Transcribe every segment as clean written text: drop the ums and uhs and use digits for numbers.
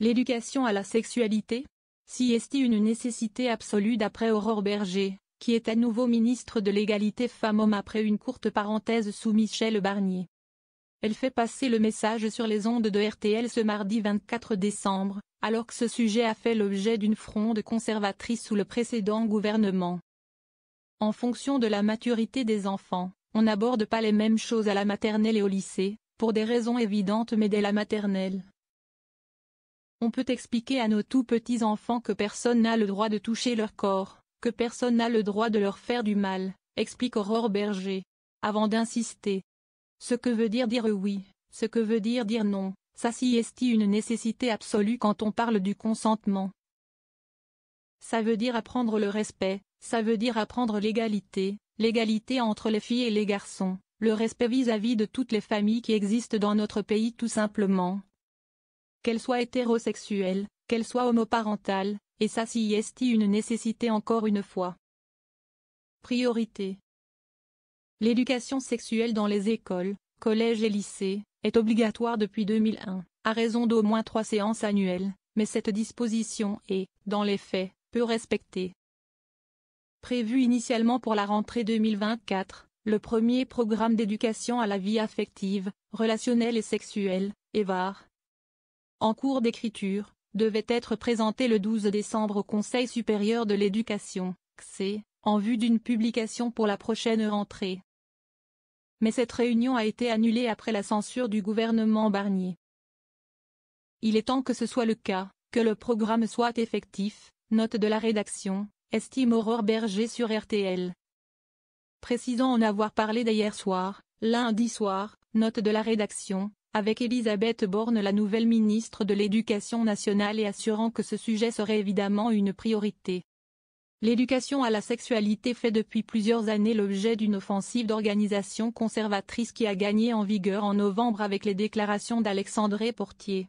L'éducation à la sexualité? Si est-il une nécessité absolue d'après Aurore Bergé, qui est à nouveau ministre de l'Égalité Femmes-Hommes après une courte parenthèse sous Michel Barnier. Elle fait passer le message sur les ondes de RTL ce mardi 24 décembre, alors que ce sujet a fait l'objet d'une fronde conservatrice sous le précédent gouvernement. En fonction de la maturité des enfants, on n'aborde pas les mêmes choses à la maternelle et au lycée, pour des raisons évidentes mais dès la maternelle. On peut expliquer à nos tout petits enfants que personne n'a le droit de toucher leur corps, que personne n'a le droit de leur faire du mal, explique Aurore Bergé. Avant d'insister. Ce que veut dire oui, ce que veut dire non, ça si est-il une nécessité absolue quand on parle du consentement. Ça veut dire apprendre le respect, ça veut dire apprendre l'égalité entre les filles et les garçons, le respect vis-à-vis de toutes les familles qui existent dans notre pays tout simplement. Qu'elles soient hétérosexuelles, qu'elles soient homoparentales, et ça si est-il une nécessité encore une fois. Priorité. L'éducation sexuelle dans les écoles, collèges et lycées, est obligatoire depuis 2001, à raison d'au moins 3 séances annuelles, mais cette disposition est, dans les faits, peu respectée. Prévu initialement pour la rentrée 2024, le premier programme d'éducation à la vie affective, relationnelle et sexuelle, EVAR, en cours d'écriture, devait être présenté le 12 décembre au Conseil supérieur de l'éducation, CSE, en vue d'une publication pour la prochaine rentrée. Mais cette réunion a été annulée après la censure du gouvernement Barnier. Il est temps que ce soit le cas, que le programme soit effectif, note de la rédaction, estime Aurore Bergé sur RTL. Précisant en avoir parlé d'hier soir, lundi soir, note de la rédaction, avec Elisabeth Borne la nouvelle ministre de l'Éducation nationale et assurant que ce sujet serait évidemment une priorité. L'éducation à la sexualité fait depuis plusieurs années l'objet d'une offensive d'organisations conservatrices qui a gagné en vigueur en novembre avec les déclarations d'Alexandre Portier,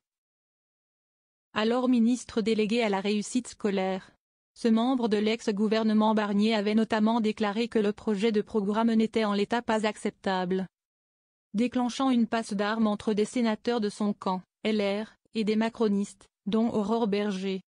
alors ministre délégué à la réussite scolaire. Ce membre de l'ex-gouvernement Barnier avait notamment déclaré que le projet de programme n'était en l'état pas acceptable, déclenchant une passe d'armes entre des sénateurs de son camp, LR, et des macronistes, dont Aurore Bergé.